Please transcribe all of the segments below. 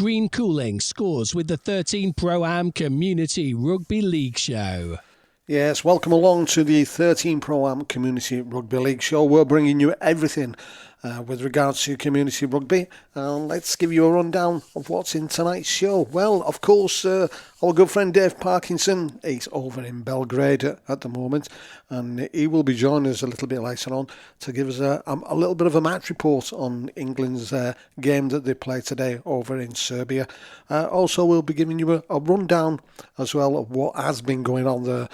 Green Cooling scores with the 13 Pro-Am Community Rugby League show. Yes, welcome along to the 13 Pro-Am Community Rugby League show. We're bringing you everything with regards to community rugby. Let's give you a rundown of what's in tonight's show. Well, of course, our good friend Dave Parkinson, he's over in Belgrade at the moment, and he will be joining us a little bit later on to give us a little bit of a match report on England's game that they play today over in Serbia. Also, we'll be giving you a rundown as well of what has been going on there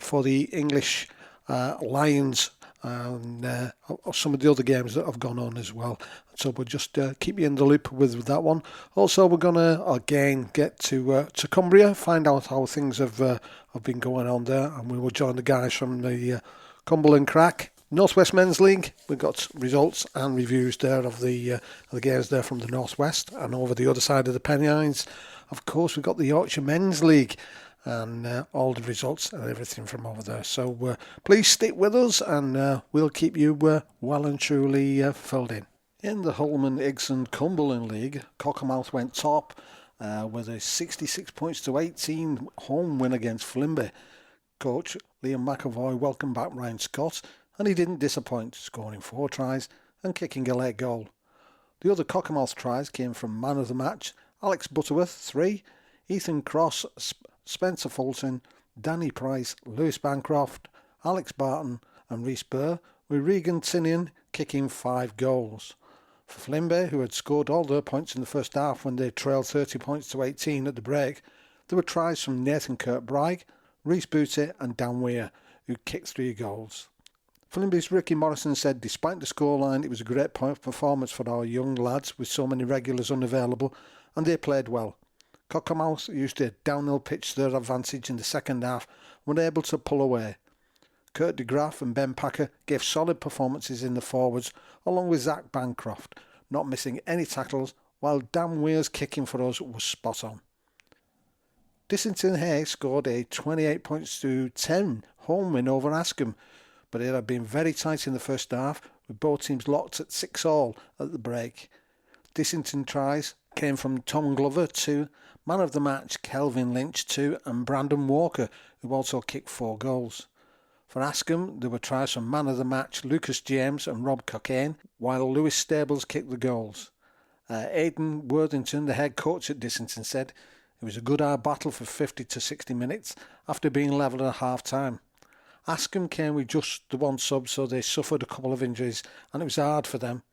for the English Lions and some of the other games that have gone on as well. So we'll just keep you in the loop with that one. Also, we're going to again get to Cumbria, find out how things have been going on there, and we will join the guys from the Cumberland Crack. Northwest Men's League, we've got results and reviews there of the games there from the Northwest, and over the other side of the Pennines, of course, we've got the Yorkshire Men's League and all the results and everything from over there. So please stick with us, and we'll keep you well and truly filled in. In the Holman Igson Cumberland League, Cockermouth went top with a 66 points to 18 home win against Flimby. Coach Liam McAvoy welcomed back Ryan Scott, and he didn't disappoint, scoring 4 tries and kicking a late goal. The other Cockermouth tries came from man of the match, Alex Butterworth, 3, Ethan Cross, Spencer Fulton, Danny Price, Lewis Bancroft, Alex Barton and Rhys Burr, with Regan Tinian kicking 5 goals. For Flimby, who had scored all their points in the first half when they trailed 30 points to 18 at the break, there were tries from Nathan Kirkbride, Rhys Booty and Dan Weir, who kicked 3 goals. Flimby's Ricky Morrison said despite the scoreline, it was a great performance for our young lads with so many regulars unavailable, and they played well. Cockermouth used a downhill pitch to their advantage in the second half and were able to pull away. Kurt de Graaf and Ben Packer gave solid performances in the forwards, along with Zach Bancroft, not missing any tackles, while Dan Weir's kicking for us was spot on. Dissington Hay scored a 28 points to 10 home win over Askham, but it had been very tight in the first half, with both teams locked at 6-all at the break. Dissington tries came from Tom Glover, 2, man of the match Kelvin Lynch, 2, and Brandon Walker, who also kicked 4 goals. For Askham, there were tries from man of the match Lucas James and Rob Cockayne, while Lewis Stables kicked the goals. Aidan Worthington, the head coach at Dissington, said it was a good hard battle for 50 to 60 minutes after being levelled at half-time. Askham came with just the one sub, so they suffered a couple of injuries, and it was hard for them.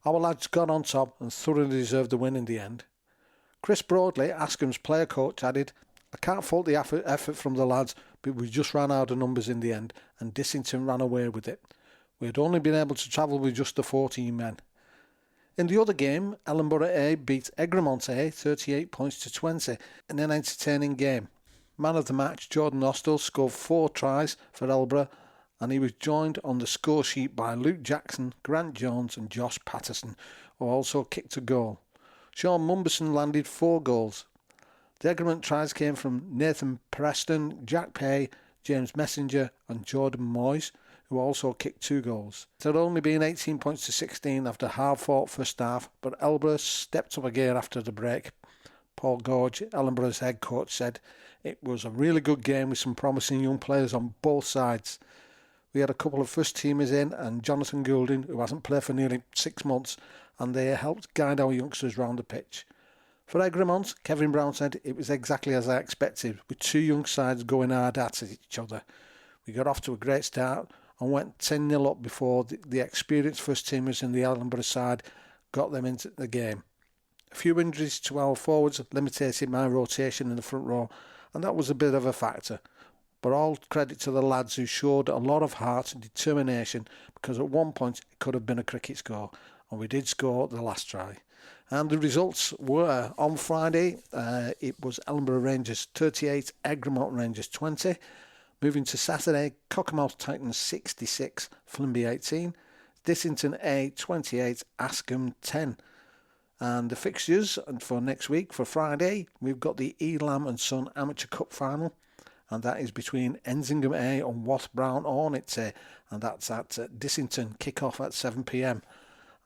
Our lads got on top and thoroughly deserved the win in the end. Chris Broadley, Askham's player coach, added, I can't fault the effort from the lads, but we just ran out of numbers in the end, and Dissington ran away with it. We had only been able to travel with just the 14 men. In the other game, Ellenborough A beat Egremont A 38 points to 20 in an entertaining game. Man of the match, Jordan Austell, scored 4 tries for Ellenborough, and he was joined on the score sheet by Luke Jackson, Grant Jones and Josh Patterson, who also kicked a goal. Sean Mumberson landed 4 goals. The Egremont tries came from Nathan Preston, Jack Pay, James Messenger and Jordan Moyes, who also kicked 2 goals. It had only been 18 points to 16 after a hard-fought first half, but Ellenborough stepped up again after the break. Paul Gorge, Ellenborough's head coach, said it was a really good game with some promising young players on both sides. We had a couple of first-teamers in and Jonathan Goulding, who hasn't played for nearly 6 months, and they helped guide our youngsters round the pitch. For Egremont, Kevin Brown said it was exactly as I expected, with 2 young sides going hard at each other. We got off to a great start and went 10-0 up before the experienced first-teamers in the Ellenborough side got them into the game. A few injuries to our forwards limited my rotation in the front row, and that was a bit of a factor. But all credit to the lads who showed a lot of heart and determination, because at one point it could have been a cricket score, and we did score the last try. And the results were, on Friday, it was Ellenborough Rangers 38, Egremont Rangers 20. Moving to Saturday, Cockermouth Titans 66, Flimby 18, Dissington A 28, Askham 10. And the fixtures for next week, for Friday, we've got the Elam and Son Amateur Cup Final, and that is between Enzingham A and Wath Brown Hornets A, and that's at Dissington, kick-off at 7 p.m.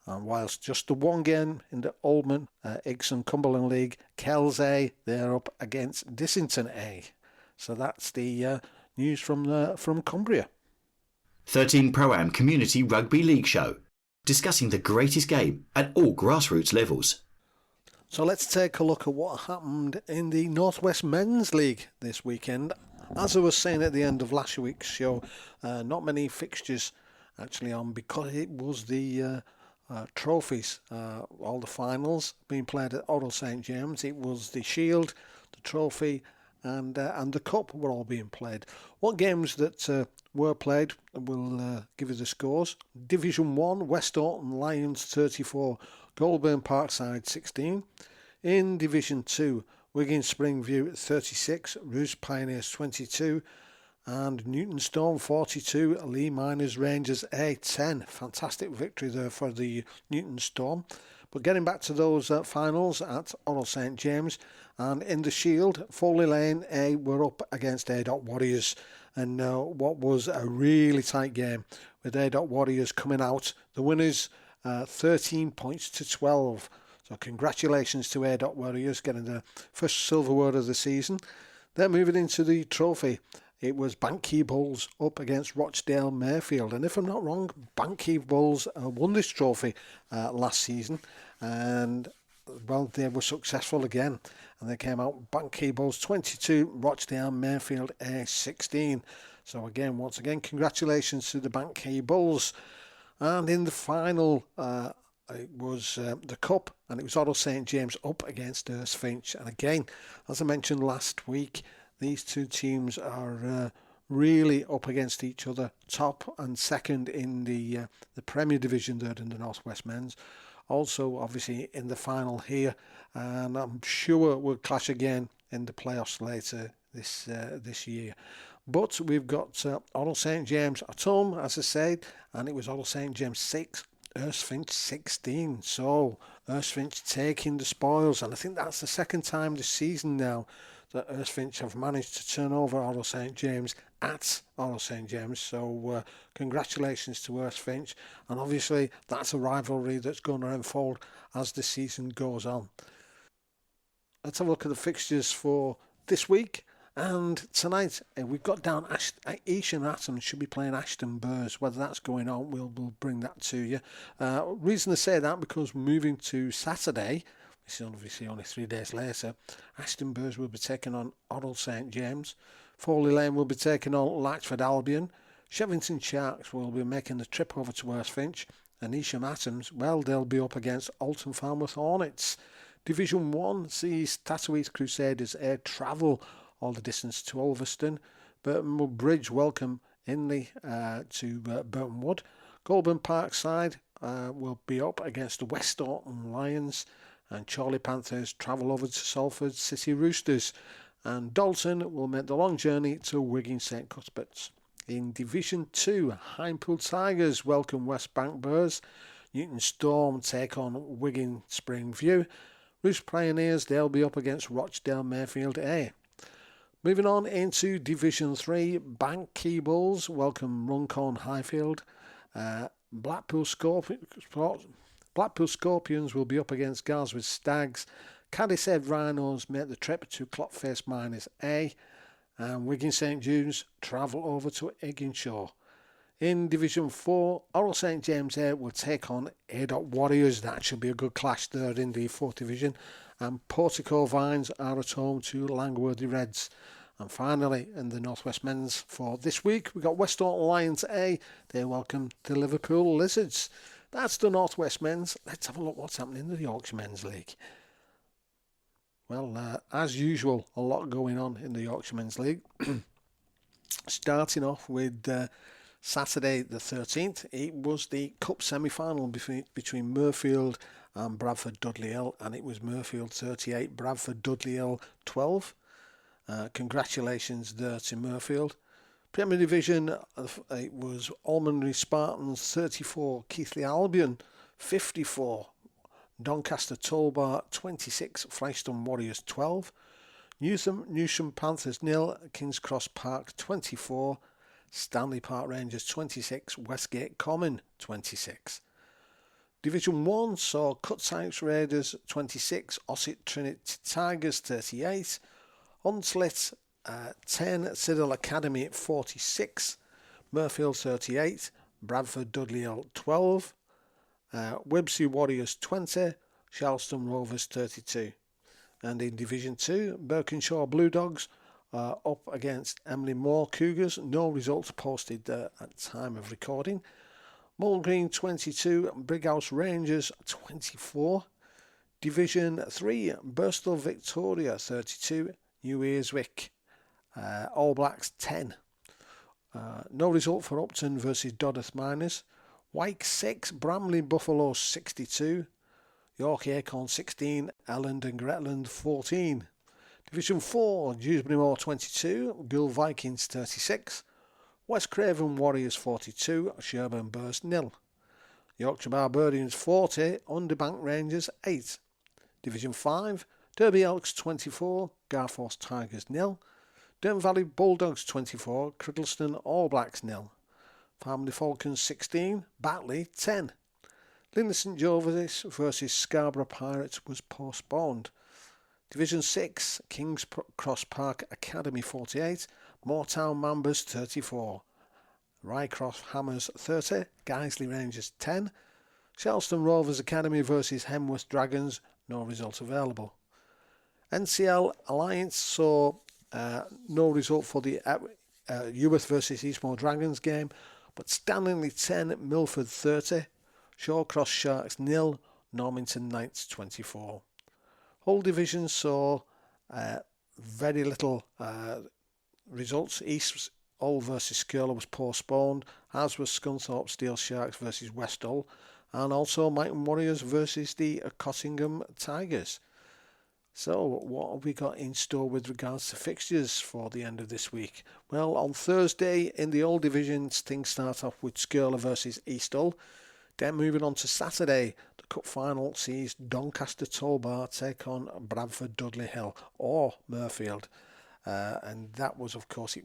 And whilst just the one game in the Oldman Igson Cumberland League, Kells A, they're up against Dissington A. So that's the news from Cumbria. 13 Pro-Am Community Rugby League Show, discussing the greatest game at all grassroots levels. So let's take a look at what happened in the Northwest Men's League this weekend. As I was saying at the end of last week's show, not many fixtures actually on because it was the trophies, all the finals being played at Oral St James. It was the Shield, the Trophy and the Cup were all being played. What games that were played, we'll give you the scores. Division 1, West Orton Lions 34, Goulburn Parkside 16. In Division 2, Wigan Springview 36, Roost Pioneers 22, and Newton Storm 42, Lee Miners Rangers A 10. Fantastic victory there for the Newton Storm. But getting back to those finals at Oral St James, and in the Shield, Foley Lane A were up against A. Warriors, and what was a really tight game with A. Warriors coming out the winners 13 points to 12. So congratulations to A. Warriors getting the first silverware of the season. Then moving into the trophy, it was Bankeay Bulls up against Rochdale Mayfield. And if I'm not wrong, Bankeay Bulls won this trophy last season. And, well, they were successful again. And they came out Bankeay Bulls 22, Rochdale Mayfield A 16. So, again, once again, congratulations to the Bankeay Bulls. And in the final, it was the Cup, and it was Oral St James up against Finch. And again, as I mentioned last week, these two teams are really up against each other, top and second in the Premier Division there in the Northwest Men's. Also, obviously, in the final here, and I'm sure we'll clash again in the playoffs later this year. But we've got Oral St James at home, as I said, and it was Oral St James 6, Finch 16. So Finch taking the spoils, and I think that's the second time this season now that Finch have managed to turn over Oral St James at Oral St James. So congratulations to Finch, and obviously that's a rivalry that's going to unfold as the season goes on. Let's have a look at the fixtures for this week. And tonight we've got down Easham Atoms should be playing Ashton Burrs. Whether that's going on, we'll bring that to you. Reason to say that, because moving to Saturday, which is obviously only 3 days later, Ashton Burrs will be taking on Oral St James. Foley Lane will be taking on Latchford Albion. Shevington Sharks will be making the trip over to Finch. And Easham Atoms, well, they'll be up against Alton Falmouth Hornets. Division 1 sees Tatooine Crusaders Air travel all the distance to Ulverston. Burton Wood Bridge welcome Inley to Burton Wood. Goulburn Parkside will be up against the West Orton Lions, and Chorley Panthers travel over to Salford City Roosters, and Dalton will make the long journey to Wigan St Cuthberts. In Division 2, Highpool Tigers welcome West Bank Bears. Newton Storm take on Wigan Springview. Roost Pioneers, they'll be up against Rochdale Mayfield A. Moving on into Division 3, Bankeay Bulls welcome Runcorn Highfield. Blackpool Scorpions will be up against Garswood Stags. Cadishead Rhinos make the trip to Clotface Miners A. And Wigan St Jude's travel over to Egginshaw. In Division 4, Oral St James A will take on A. Warriors. That should be a good clash there in the 4th Division. And Portico Vines are at home to Langworthy Reds. And finally, in the Northwest Men's for this week, we've got West Orton Lions A. They welcome the Liverpool Lizards. That's the Northwest Men's. Let's have a look what's happening in the Yorkshire Men's League. Well, as usual, a lot going on in the Yorkshire Men's League. Starting off with Saturday the 13th, it was the Cup semi-final between Murfield and Bradford Dudley Hill, and it was Murfield 38, Bradford Dudley Hill 12. Congratulations there to Murfield. Premier Division, it was Almonry Spartans 34, Keighley Albion 54, Doncaster Tollbar 26, Freiston Warriors 12, Newsham Panthers 0, King's Cross Park 24, Stanley Park Rangers 26, Westgate Common 26. Division 1 saw Furness Raiders 26, Ossett Trinity Tigers 38, Hunslet 10, Siddal Academy 46, Murfield 38, Bradford Dudley Hill 12, Wibsey Warriors 20, Charleston Rovers 32. And in Division 2, Birkinshaw Blue Dogs up against Emily Moore Cougars. No results posted at time of recording. Moll Green 22, Brighouse Rangers 24. Division 3, Bristol Victoria 32, New Earswick All Blacks 10. No result for Upton versus Dodworth Miners. Wyke 6, Bramley Buffalo 62. York Acorn 16, Elland and Gretland 14. Division 4, Dewsbury Moor 22, Gull Vikings 36. West Craven Warriors 42, Sherburn Burst 0. Yorkshire Barbarians 40, Underbank Rangers 8. Division 5, Derby Elks 24, Garforth Tigers 0. Durham Valley Bulldogs 24, Criddleston All Blacks 0. Family Falcons 16, Batley 10. Linley St Joseph's versus Scarborough Pirates was postponed. Division 6, King's Cross Park Academy 48, Moortown Mambas 34, Rycroft Hammers 30, Guiseley Rangers 10, Shelston Rovers Academy versus Hemworth Dragons, no result available. NCL Alliance saw no result for the Eworth versus Eastmoor Dragons game, but Stanley 10, Milford 30, Shawcross Sharks 0, Normanton Knights 24. Whole division saw very little results. East Hull versus Skirler was postponed, as was Scunthorpe Steel Sharks versus West Hull, and also Mighton Warriors versus the Cottingham Tigers. So what have we got in store with regards to fixtures for the end of this week? Well, on Thursday in the Old Divisions, things start off with Skirler versus East Hull. Then moving on to Saturday, the Cup Final sees Doncaster Tollbar take on Bradford Dudley Hill or Murfield. And that was, of course, it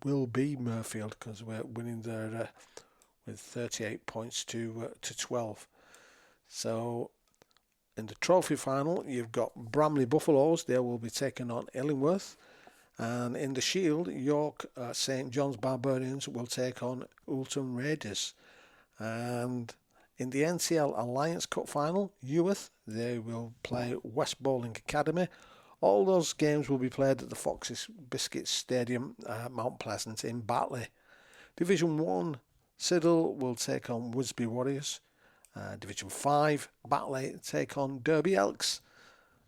will be Murfield because we're winning there with 38 points to 12. So in the trophy final, you've got Bramley Buffaloes. They will be taking on Illingworth. And in the Shield, York St John's Barbarians will take on Oulton Raiders. And in the NCL Alliance Cup final, Eworth, they will play West Bowling Academy. All those games will be played at the Foxes Biscuits Stadium, Mount Pleasant in Batley. Division 1, Siddal will take on Woodsby Warriors. Division 5, Batley take on Derby Elks.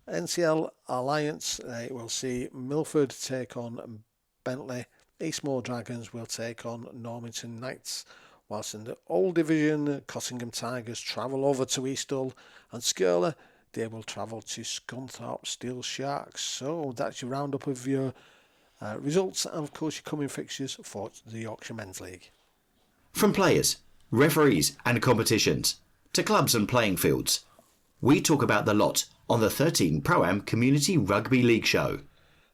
NCL Alliance, will see Milford take on Bentley. Eastmoor Dragons will take on Normanton Knights. Whilst in the Old Division, Cottingham Tigers travel over to East Hull, and Skirler, they will travel to Scunthorpe Steel Sharks. So that's your roundup of your results and, of course, your coming fixtures for the Yorkshire Men's League. From players, referees and competitions, to clubs and playing fields, we talk about the lot on the 13 Pro-Am Community Rugby League show.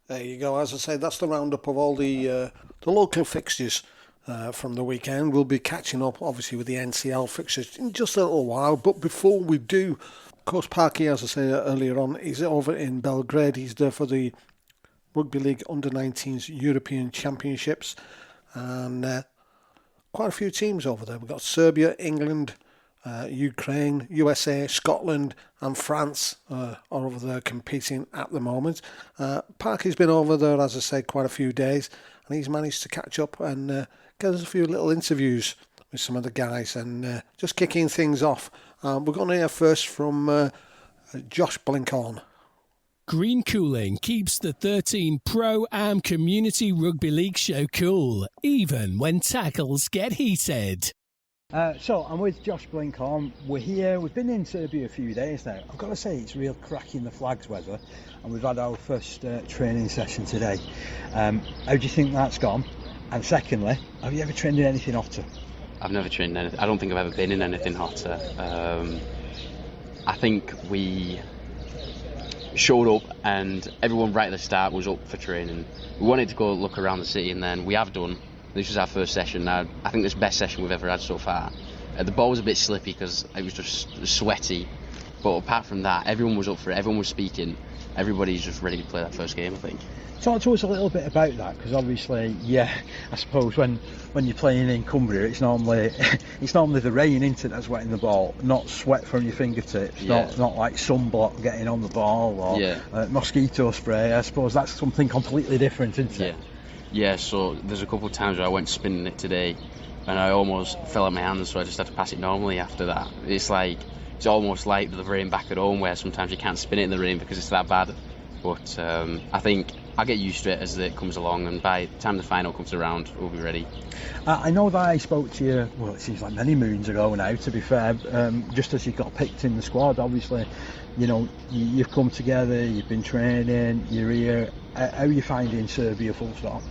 There you go. As I say, that's the roundup of all the local fixtures from the weekend. We'll be catching up, obviously, with the NCL fixtures in just a little while. But before we do, of course, Parky, as I said earlier on, is over in Belgrade. He's there for the Rugby League Under-19s European Championships. And quite a few teams over there. We've got Serbia, England, Ukraine, USA, Scotland and France are over there competing at the moment. Parky's been over there, as I said, quite a few days, and he's managed to catch up and get us a few little interviews with some of the guys, and just kicking things off. We're going to hear first from Josh Blikhorn. Green cooling keeps the 13 Pro-Am Community Rugby League show cool, even when tackles get heated. So I'm with Josh Blikhorn. We're here, we've been in Serbia a few days now. I've got to say it's real cracking the flags weather, and we've had our first training session today. How do you think that's gone? And secondly, have you ever trained in anything hotter? I've never trained in anything. I don't think I've ever been in anything hotter. I think we showed up and everyone right at the start was up for training. We wanted to go look around the city, and then we have done. This was our first session. Now I think this is the best session we've ever had so far. The ball was a bit slippy because it was just sweaty, but apart from that, everyone was up for it. Everyone was speaking. Everybody's just ready to play that first game, I think. Talk to us a little bit about that, because obviously, yeah, I suppose when you're playing in Cumbria, it's normally the rain, isn't it, that's wetting the ball, not sweat from your fingertips, not like sunblock getting on the ball or mosquito spray. I suppose that's something completely different, isn't it? Yeah. So there's a couple of times where I went spinning it today, and I almost fell out my hands, so I just had to pass it normally after that. It's almost like the rain back at home, where sometimes you can't spin it in the rain because it's that bad. But I think I'll get used to it as it comes along, and by the time the final comes around, we'll be ready. I know that I spoke to you, well, it seems like many moons ago now, to be fair, just as you got picked in the squad. Obviously, you know, you've come together, you've been training, you're here. How are you finding Serbia full stop?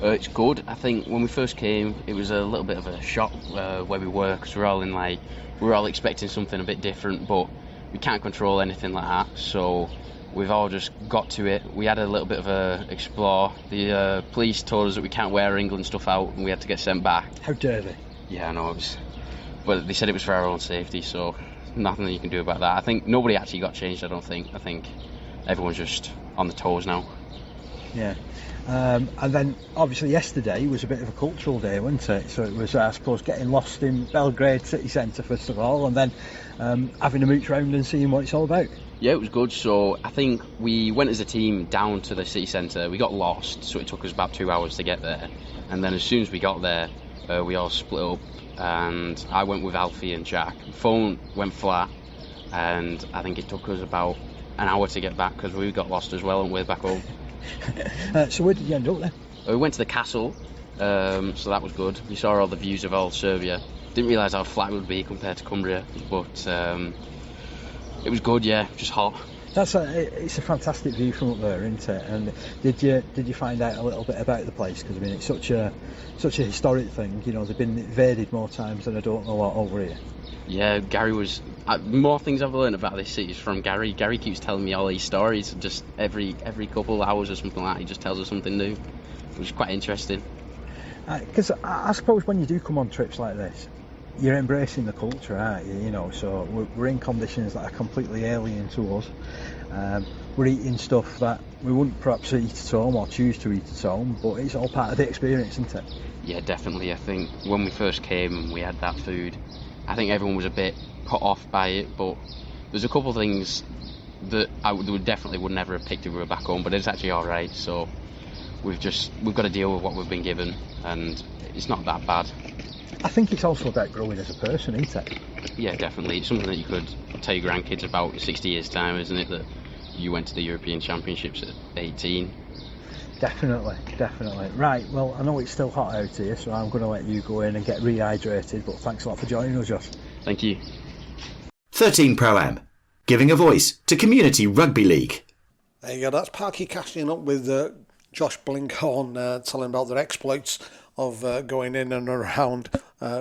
It's good. I think when we first came, it was a little bit of a shock where we were, because we're all expecting something a bit different, but we can't control anything like that, so we've all just got to it. We had a little bit of a explore. The police told us that we can't wear our England stuff out, and we had to get sent back. How dare they? Yeah, I know. But they said it was for our own safety, so nothing that you can do about that. I think nobody actually got changed, I don't think. I think everyone's just on the toes now. Yeah. And then obviously yesterday was a bit of a cultural day, wasn't it? So it was, I suppose, getting lost in Belgrade city centre first of all, and then having a mooch round and seeing what it's all about. Yeah, it was good. So I think we went as a team down to the city centre. We got lost, so it took us about 2 hours to get there. And then as soon as we got there, we all split up, and I went with Alfie and Jack. The phone went flat, and I think it took us about an hour to get back because we got lost as well, and we're back home. So where did you end up then? We went to the castle, so that was good. We saw all the views of all Serbia. Didn't realise how flat it would be compared to Cumbria, but it was good, yeah, just hot. It's a fantastic view from up there, isn't it? And did you find out a little bit about the place? Because I mean, it's such a historic thing. You know, they've been invaded more times than I don't know what over here. Yeah, Gary was. More things I've learned about this city is from Gary. Gary keeps telling me all these stories. Just every couple of hours or something like that, he just tells us something new, which is quite interesting. Because I suppose when you do come on trips like this, you're embracing the culture, aren't you? You know, so we're in conditions that are completely alien to us. We're eating stuff that we wouldn't perhaps eat at home or choose to eat at home, but it's all part of the experience, isn't it? Yeah, definitely. I think when we first came and we had that food, I think everyone was a bit put off by it, but there's a couple of things that I would never have picked if we were back home, but it's actually all right. So we've got to deal with what we've been given, and it's not that bad. I think it's also about growing as a person, isn't it? Yeah, definitely. It's something that you could tell your grandkids about in 60 years' time, isn't it? That you went to the European Championships at 18. Definitely. Right, well, I know it's still hot out here, so I'm going to let you go in and get rehydrated, but thanks a lot for joining us, Josh. Thank you. 13 Pro-Am, giving a voice to Community Rugby League. There you go, that's Parky catching up with Josh Blikhorn, telling about their exploits of going in and around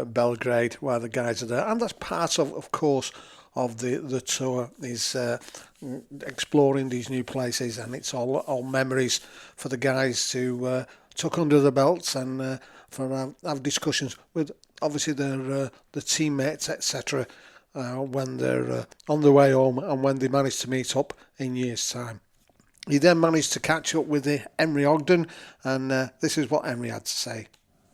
Belgrade, where the guys are there. And that's part of course, of the tour, is exploring these new places, and it's all memories for the guys to tuck under the belts and for have discussions with obviously their teammates, etc. When they're on the way home and when they manage to meet up in years' time. He then managed to catch up with Henry Ogden, and this is what Henry had to say.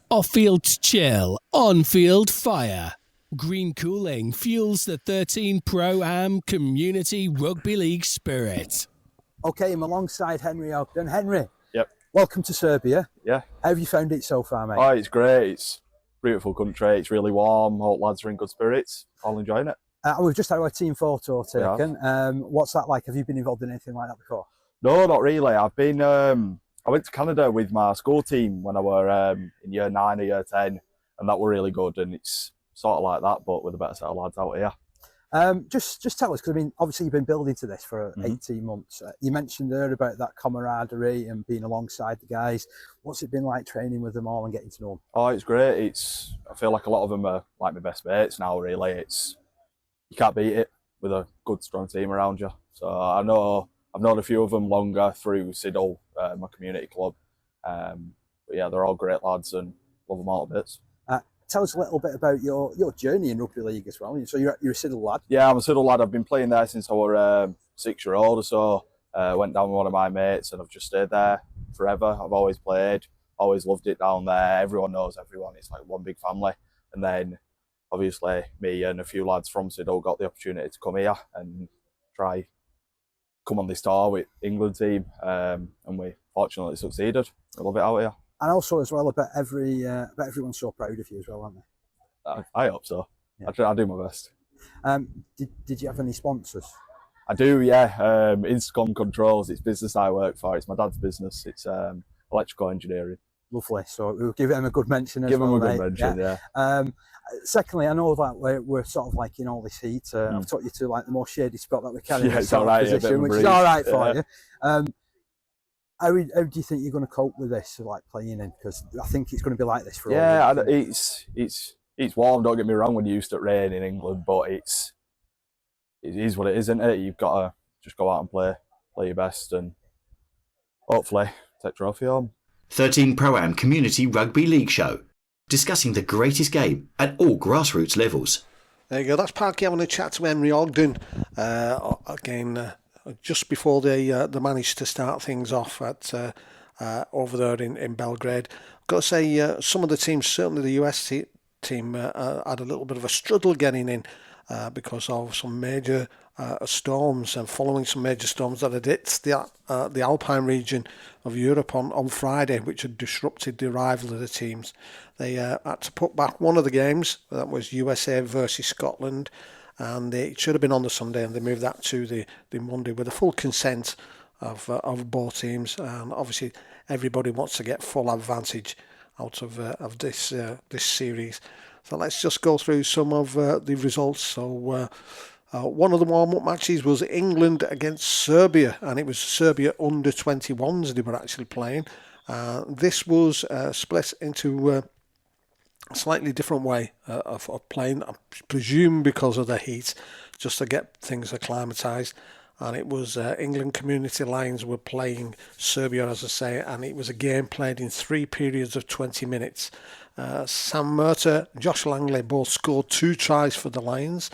Off-field chill, on-field fire. Green cooling fuels the 13 Pro-Am Community Rugby League spirit. Okay, I'm alongside Henry Ogden. Henry, yep. Welcome to Serbia. Yeah. How have you found it so far, mate? Oh, it's great. It's a beautiful country. It's really warm. All lads are in good spirits. All enjoying it. We've just had our team photo taken. Yeah. What's that like? Have you been involved in anything like that before? No, not really. I've been. I went to Canada with my school team when I were in year 9 or year 10, and that were really good. And it's sort of like that, but with a better set of lads out here. Just tell us, because I mean, obviously you've been building to this for 18 months. You mentioned there about that camaraderie and being alongside the guys. What's it been like training with them all and getting to know them? Oh, it's great. I feel like a lot of them are like my best mates now. Really, you can't beat it with a good, strong team around you. So I've known a few of them longer through Siddal, my community club. But yeah, they're all great lads and love them all to bits. tell us a little bit about your journey in rugby league as well. So you're a Siddal lad. Yeah, I'm a Siddal lad. I've been playing there since I was 6-year-old or so. Went down with one of my mates and I've just stayed there forever. I've always played, always loved it down there. Everyone knows everyone. It's like one big family. And then obviously me and a few lads from Siddal got the opportunity to come here and come on this tour with England team. And we fortunately succeeded. I love it out here. And also as well, I bet everyone's so proud of you as well, aren't they? I hope so. Yeah. I do my best. Did you have any sponsors? I do, yeah. Instacom Controls, it's business I work for. It's my dad's business. It's electrical engineering. Lovely. So we'll give him a good mention as well. Give him a good mention, yeah. Secondly, I know that we're sort of like in all this heat. I've took you to like the more shady spot that we can in this sort of position, which is all right for you. How do you think you're going to cope with this, like playing in? Because I think it's going to be like this for all. Yeah, it's warm. Don't get me wrong. When you're used to rain in England, but it is what it is, isn't it? You've got to just go out and play your best, and hopefully take trophy home. 13 Pro-Am Community Rugby League show, discussing the greatest game at all grassroots levels. There you go. That's Parky having a chat to Henry Ogden again. Just before they managed to start things off at over there in Belgrade. I've got to say, some of the teams, certainly the US team, had a little bit of a struggle getting in because of some major storms, and following some major storms that had hit the Alpine region of Europe on Friday, which had disrupted the arrival of the teams. They had to put back one of the games. That was USA versus Scotland. And it should have been on the Sunday, and they moved that to the Monday with the full consent of both teams. And obviously, everybody wants to get full advantage out of this series. So let's just go through some of the results. So one of the warm-up matches was England against Serbia, and it was Serbia under 21s they were actually playing. This was split into a slightly different way of playing, I presume because of the heat, just to get things acclimatised. And it was England Community Lions were playing Serbia, as I say, and it was a game played in 3 periods of 20 minutes. Sam Murtagh, Josh Langley both scored 2 tries for the Lions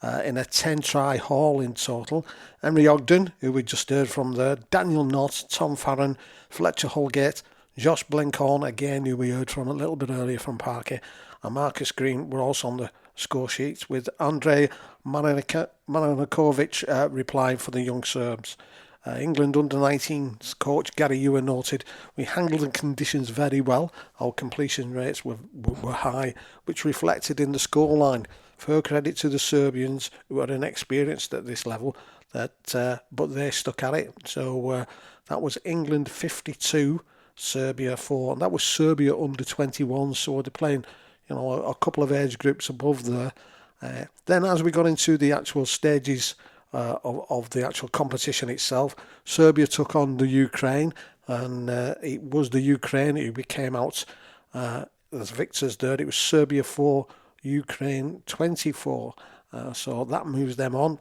in a 10-try haul in total. Henry Ogden, who we just heard from there, Daniel Knott, Tom Farron, Fletcher Holgate, Josh Blikhorn, again, who we heard from a little bit earlier from Parky, and Marcus Green were also on the score sheets, with Andrei Marinkovic replying for the young Serbs. England under-19s coach Gary Ewan noted, "We handled the conditions very well. Our completion rates were high, which reflected in the scoreline. Fair credit to the Serbians, who are inexperienced at this level, but they stuck at it." So that was England 52. Serbia 4, and that was Serbia under 21, so they're playing, a couple of age groups above there. Then, as we got into the actual stages of the actual competition itself, Serbia took on the Ukraine, and it was the Ukraine who came out as victors there. It was Serbia 4, Ukraine 24, so that moves them on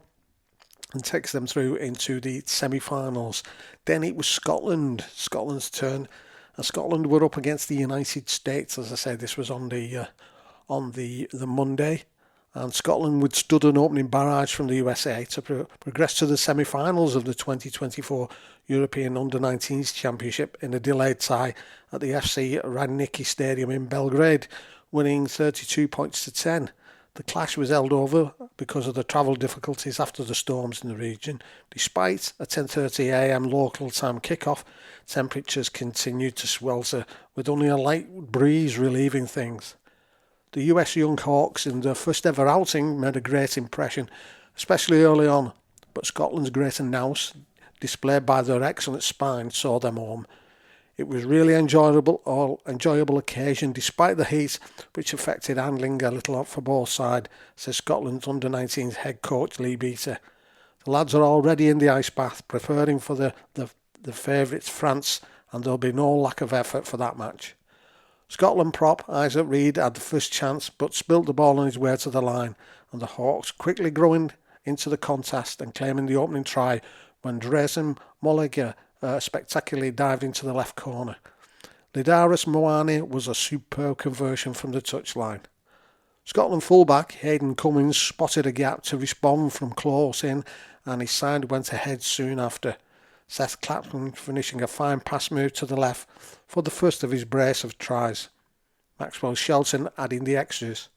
and takes them through into the semi-finals. Then it was Scotland's turn. Scotland were up against the United States. As I said, this was on the Monday, and Scotland withstood an opening barrage from the USA to progress to the semi-finals of the 2024 European Under-19s Championship in a delayed tie at the FC Radnicki Stadium in Belgrade, winning 32 points to 10. The clash was held over because of the travel difficulties after the storms in the region. Despite a 10:30 a.m. local time kickoff, temperatures continued to swelter, with only a light breeze relieving things. The US Young Hawks, in their first ever outing, made a great impression, especially early on, but Scotland's greater nous, displayed by their excellent spine, saw them home. It was really enjoyable occasion despite the heat, which affected handling a little for both sides, says Scotland's under-19s head coach Lee Beater. The lads are already in the ice bath, preparing for the favourites France, and there'll be no lack of effort for that match. Scotland prop Isaac Reed had the first chance, but spilt the ball on his way to the line, and the Hawks quickly growing into the contest and claiming the opening try when Drezen Molliger spectacularly dived into the left corner. Lidaris Moani was a superb conversion from the touchline. Scotland fullback Hayden Cummins spotted a gap to respond from close in, and his side went ahead soon after. Seth Clapton finishing a fine pass move to the left for the first of his brace of tries. Maxwell Shelton adding the extras.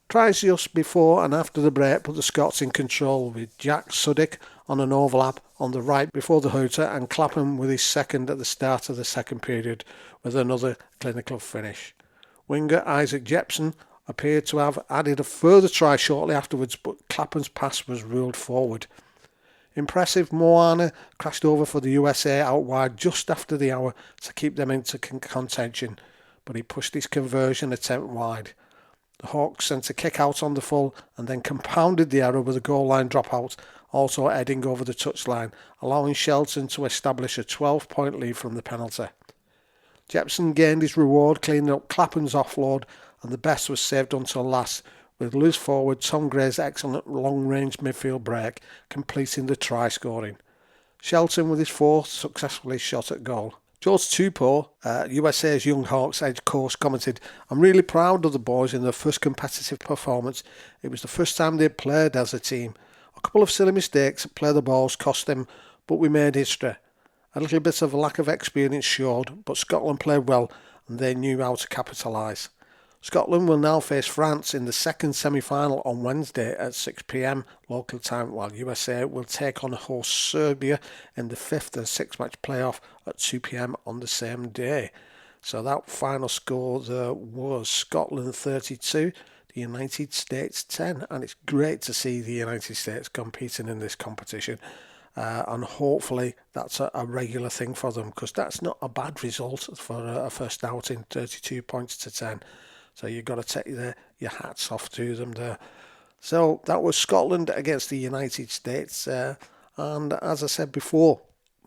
Tries just before and after the break put the Scots in control, with Jack Suddick on an overlap on the right before the hooter, and Clapham with his second at the start of the second period with another clinical finish. Winger Isaac Jepson appeared to have added a further try shortly afterwards, but Clapham's pass was ruled forward. Impressive Moana crashed over for the USA out wide just after the hour to keep them into contention, but he pushed his conversion attempt wide. The Hawks sent a kick out on the full and then compounded the error with a goal line dropout, also heading over the touchline, allowing Shelton to establish a 12-point lead from the penalty. Jepson gained his reward, cleaning up Clapham's offload, and the best was saved until last, with loose forward Tom Gray's excellent long-range midfield break completing the try scoring. Shelton with his fourth successfully shot at goal. George Tupou, USA's Young Hawks edge coach, commented, "I'm really proud of the boys in their first competitive performance. It was the first time they'd played as a team. A couple of silly mistakes at play the balls cost them, but we made history. A little bit of a lack of experience showed, but Scotland played well and they knew how to capitalise." Scotland will now face France in the second semi-final on Wednesday at 6 p.m. local time, while USA will take on host Serbia in the fifth and six-match playoff at 2 p.m. on the same day. So that final score there was Scotland 32, the United States 10, and it's great to see the United States competing in this competition. And hopefully that's a regular thing for them, because that's not a bad result for a first outing, 32 points to 10. So you've got to take your hats off to them there. So that was Scotland against the United States. And as I said before,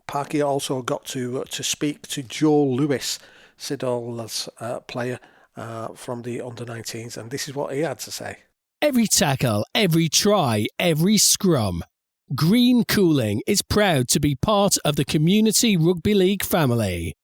Parky also got to speak to Joel Lewis, Siddal's player from the under-19s. And this is what he had to say. Every tackle, every try, every scrum. Green Cooling is proud to be part of the Community Rugby League family.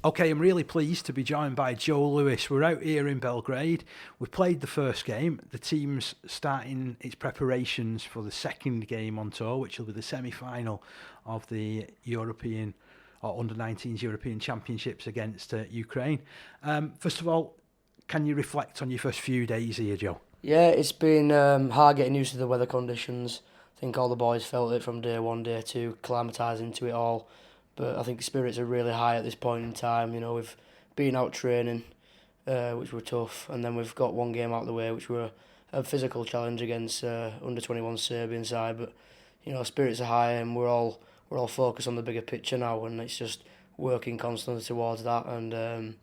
Okay, I'm really pleased to be joined by Joe Lewis. We're out here in Belgrade. We've played the first game. The team's starting its preparations for the second game on tour, which will be the semi-final of the European or Under-19s European Championships against Ukraine. First of all, can you reflect on your first few days here, Joe? Yeah, it's been hard getting used to the weather conditions. I think all the boys felt it from day one, day two, acclimatising to it all. But I think spirits are really high at this point in time. You know, we've been out training, which were tough, and then we've got one game out of the way, which were a physical challenge against under-21 Serbian side. But you know, spirits are high, and we're all focused on the bigger picture now, and it's just working constantly towards that, and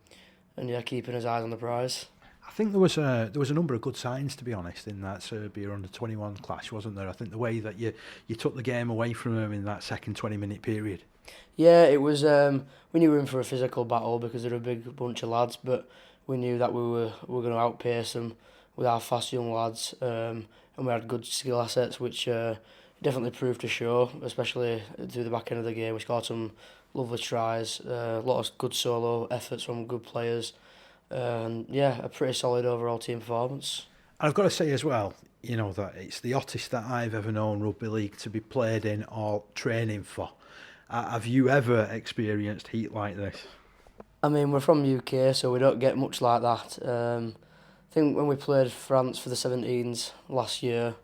yeah, keeping his eyes on the prize. I think there was a number of good signs, to be honest, in that Serbia under-21 clash, wasn't there? I think the way that you took the game away from them in that second 20-minute period. Yeah, it was. We knew we were in for a physical battle because they're a big bunch of lads, but we knew that we were going to outpace them with our fast young lads, and we had good skill assets, which definitely proved to show, especially through the back end of the game. We scored some lovely tries, a lot of good solo efforts from good players, and yeah, a pretty solid overall team performance. And I've got to say as well, you know, that it's the hottest that I've ever known rugby league to be played in or training for. Have you ever experienced heat like this? I mean, we're from UK, so we don't get much like that. I think when we played France for the 17s last year,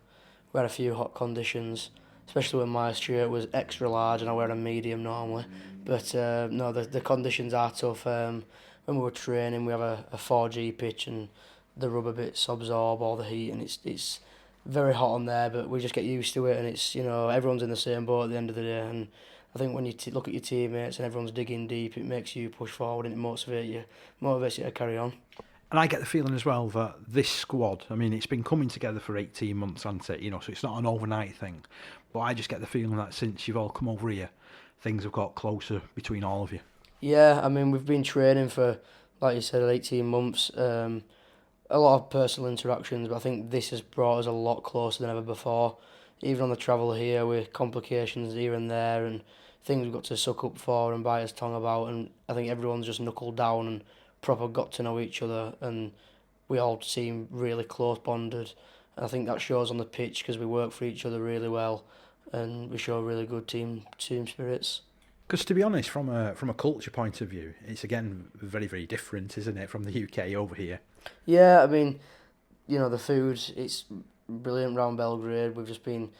we had a few hot conditions, especially when my shirt was extra large and I wear a medium normally. But no, the conditions are tough. When we were training, we have a 4G pitch and the rubber bits absorb all the heat, and it's very hot on there, but we just get used to it, and it's, you know, everyone's in the same boat at the end of the day. And I think when you look at your teammates and everyone's digging deep, it makes you push forward and it motivates you to carry on. And I get the feeling as well that this squad, I mean, it's been coming together for 18 months, hasn't it? You know, so it's not an overnight thing. But I just get the feeling that since you've all come over here, things have got closer between all of you. Yeah, I mean, we've been training for, like you said, 18 months. A lot of personal interactions, but I think this has brought us a lot closer than ever before. Even on the travel here, with complications here and there, and things we've got to suck up for and bite his tongue about, and I think everyone's just knuckled down and proper got to know each other, and we all seem really close bonded. And I think that shows on the pitch because we work for each other really well, and we show really good team spirits. Because to be honest, from a culture point of view, it's again very, very different, isn't it, from the UK over here? Yeah, I mean, the food, it's brilliant round Belgrade. We've just been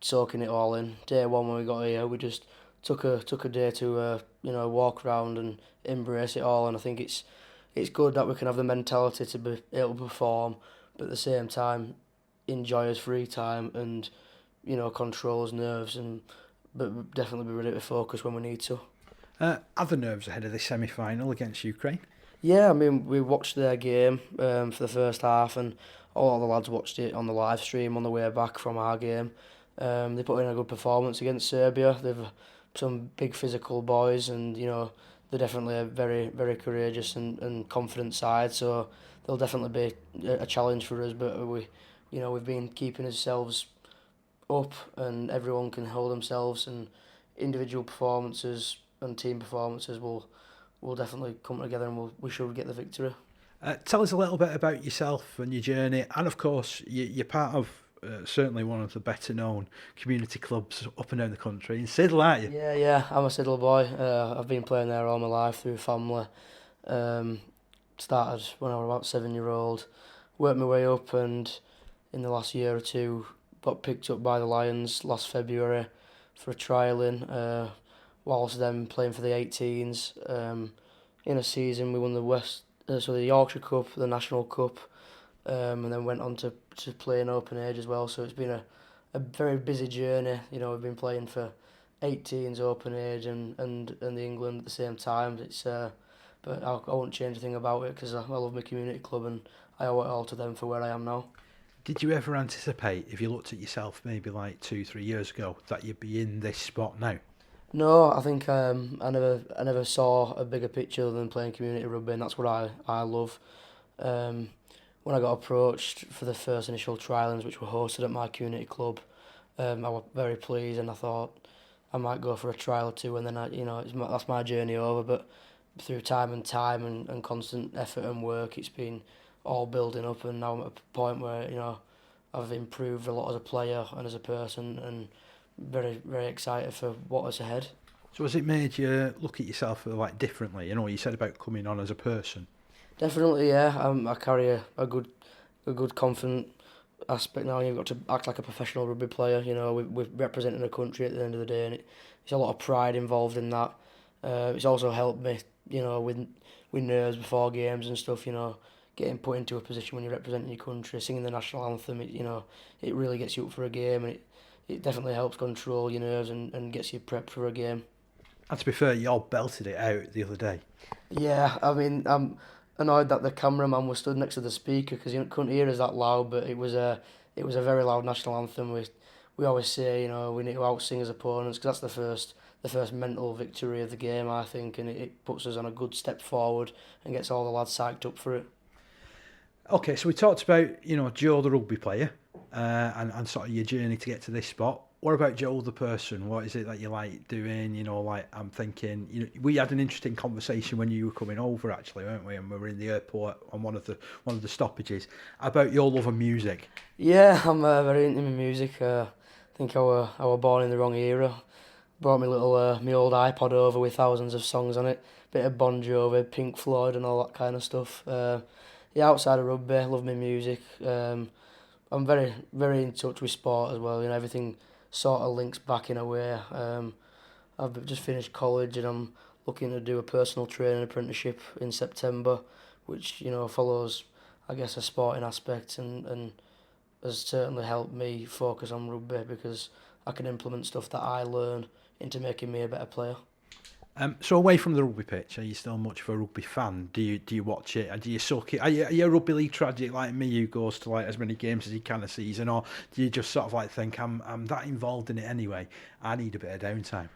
soaking it all in. Day one when we got here, we just took a day to walk around and embrace it all. And I think it's good that we can have the mentality to be able to perform, but at the same time enjoy his free time and control his nerves but definitely be ready to focus when we need to. Are the nerves ahead of this semi-final against Ukraine? Yeah, I mean, we watched their game for the first half, and all the lads watched it on the live stream on the way back from our game. They put in a good performance against Serbia. They've some big physical boys, and they're definitely a very, very courageous and confident side. So they'll definitely be a challenge for us. But we've been keeping ourselves up, and everyone can hold themselves, and individual performances and team performances will definitely come together, and we should get the victory. Tell us a little bit about yourself and your journey, and of course you're part of certainly one of the better known community clubs up and down the country in Siddal, aren't you? Yeah, I'm a Siddal boy. I've been playing there all my life through family. Started when I was about 7-year-old, worked my way up, and in the last year or two got picked up by the Lions last February for a trialling. Whilst then playing for the 18s, in a season we won the Yorkshire Cup, the National Cup, and then went on to play in open age as well. So it's been a very busy journey. We've been playing for 18s, open age, and the England at the same time. But I won't change a thing about it because I love my community club and I owe it all to them for where I am now. Did you ever anticipate, if you looked at yourself maybe like 2-3 years ago, that you'd be in this spot now? No, I think I never saw a bigger picture than playing community rugby, and that's what I love. When I got approached for the first initial trialings, which were hosted at my community club, I was very pleased, and I thought I might go for a trial or two, and then that's my journey over. But through time and constant effort and work, it's been all building up, and now I'm at a point where I've improved a lot as a player and as a person, and very, very excited for what is ahead. So has it made you look at yourself like differently? You said about coming on as a person. Definitely, yeah. I carry a good confident aspect now. You've got to act like a professional rugby player. We're representing a country at the end of the day, and it's a lot of pride involved in that. It's also helped me, with nerves before games and stuff. Getting put into a position when you're representing your country, singing the national anthem. It really gets you up for a game, and it definitely helps control your nerves and gets you prepped for a game. And to be fair, you all belted it out the other day. Yeah, I mean, I'm annoyed that the cameraman was stood next to the speaker because you couldn't hear us that loud, but it was a very loud national anthem. We always say, we need to outsing his opponents because that's the first mental victory of the game, I think, and it puts us on a good step forward and gets all the lads psyched up for it. Okay, so we talked about, Joe the rugby player and sort of your journey to get to this spot. What about Joe the person? What is it that you like doing? I'm thinking, we had an interesting conversation when you were coming over, actually, weren't we? And we were in the airport on one of the stoppages about your love of music. Yeah, I'm very into music. I think I were born in the wrong era. Brought my old iPod over with thousands of songs on it. Bit of Bon Jovi, Pink Floyd, and all that kind of stuff. Outside of rugby, I love my music. I'm very, very in touch with sport as well. Everything sort of links back in a way. I've just finished college and I'm looking to do a personal training apprenticeship in September, which follows, I guess, a sporting aspect and has certainly helped me focus on rugby because I can implement stuff that I learn into making me a better player. So away from the rugby pitch, are you still much of a rugby fan? Do you watch it? Do you suck it? Are you a rugby league tragic like me who goes to like as many games as he can a season, or do you just sort of like think I'm that involved in it anyway? I need a bit of downtime.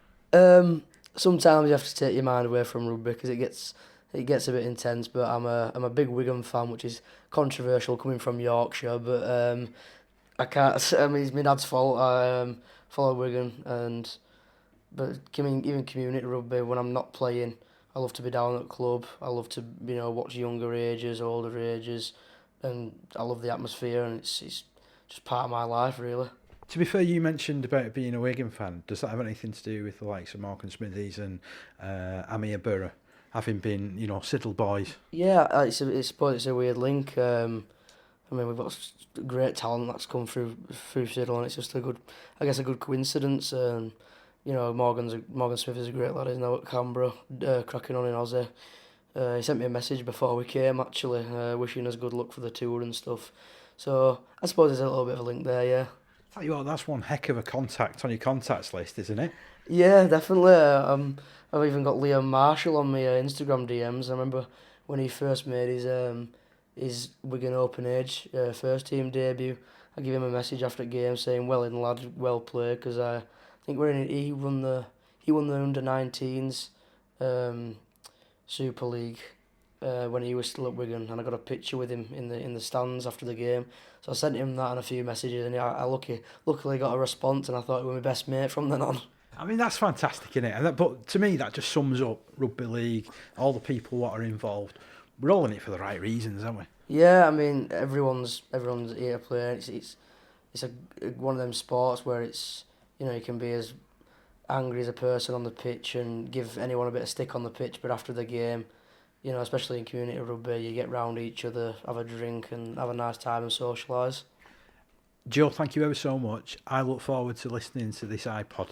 Sometimes you have to take your mind away from rugby because it gets a bit intense. But I'm a big Wigan fan, which is controversial coming from Yorkshire. But I can't. I mean, it's my dad's fault. I follow Wigan But even community rugby, when I'm not playing, I love to be down at the club. I love to watch younger ages, older ages, and I love the atmosphere, and it's just part of my life, really. To be fair, you mentioned about being a Wigan fan. Does that have anything to do with the likes of Mark and Smithies and Amir Burra, having been, Siddal boys? Yeah, I suppose it's a weird link. I mean, we've got great talent that's come through Siddal, and it's just a good coincidence. Morgan Smith is a great lad. He's now at Cumbria, cracking on in Aussie. He sent me a message before we came, actually, wishing us good luck for the tour and stuff. So I suppose there's a little bit of a link there, yeah. Tell you what, that's one heck of a contact on your contacts list, isn't it? Yeah, definitely. I've even got Liam Marshall on my Instagram DMs. I remember when he first made his Wigan Open Age first team debut. I gave him a message after the game saying, "Well in, lad, well played," because I think he won the under-19s Super League when he was still at Wigan, and I got a picture with him in the stands after the game. So I sent him that and a few messages, and I luckily got a response, and I thought he was my best mate from then on. I mean, that's fantastic, isn't it? But to me, that just sums up rugby league, all the people what are involved. We're all in it for the right reasons, aren't we? Yeah, I mean, everyone's here to play. It's one of them sports where it's, you can be as angry as a person on the pitch and give anyone a bit of stick on the pitch, but after the game, especially in community rugby, you get round each other, have a drink and have a nice time and socialise. Joe, thank you ever so much. I look forward to listening to this iPod,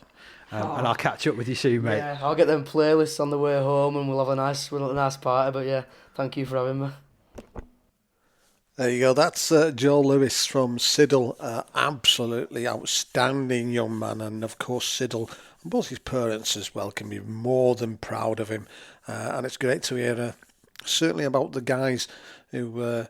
and I'll catch up with you soon, mate. Yeah, I'll get them playlists on the way home, and we'll have a nice party. But yeah, thank you for having me. There you go. That's Joe Lewis from Siddal. Absolutely outstanding young man, and of course Siddal and both his parents as well can be more than proud of him. And it's great to hear certainly about the guys who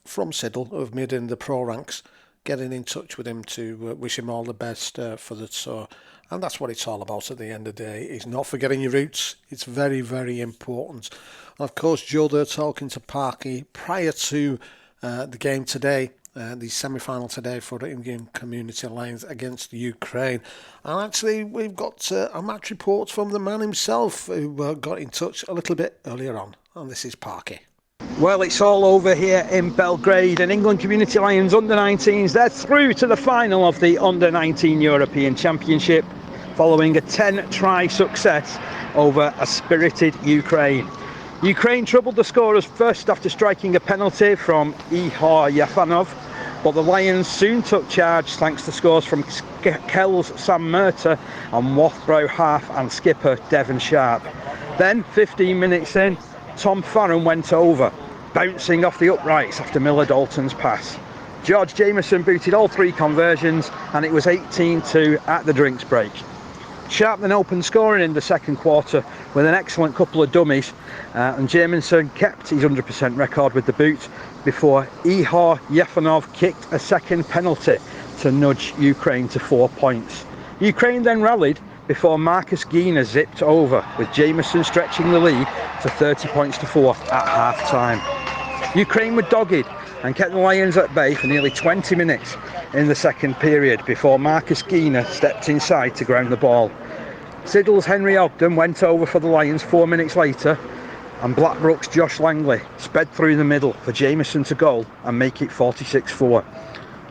from Siddal who have made it in the pro ranks, getting in touch with him to wish him all the best for the tour. And that's what it's all about at the end of the day, is not forgetting your roots. It's very, very important. And of course, Joe, they're talking to Parky prior to the game today, the semi-final today for the England Community Lions against Ukraine. And actually, we've got a match report from the man himself who got in touch a little bit earlier on. And this is Parky. Well, it's all over here in Belgrade, and England Community Lions under-19s, they're through to the final of the under-19 European Championship following a 10-try success over a spirited Ukraine. Ukraine troubled the scorers first after striking a penalty from Ihor Yafanov, but the Lions soon took charge thanks to scores from Kells Sam Murta and Wathbrow half and skipper Devon Sharp. Then, 15 minutes in, Tom Farron went over, bouncing off the uprights after Miller Dalton's pass. George Jameson booted all three conversions, and it was 18-2 at the drinks break. Sharp then opened scoring in the second quarter with an excellent couple of dummies, and Jameson kept his 100% record with the boot before Ihor Yefanov kicked a second penalty to nudge Ukraine to 4 points. Ukraine then rallied before Marcus Gina zipped over, with Jameson stretching the lead to 30 points to 4 at half-time. Ukraine were dogged and kept the Lions at bay for nearly 20 minutes in the second period before Marcus Gina stepped inside to ground the ball. Siddal's Henry Ogden went over for the Lions 4 minutes later, and Blackbrook's Josh Langley sped through the middle for Jameson to goal and make it 46-4.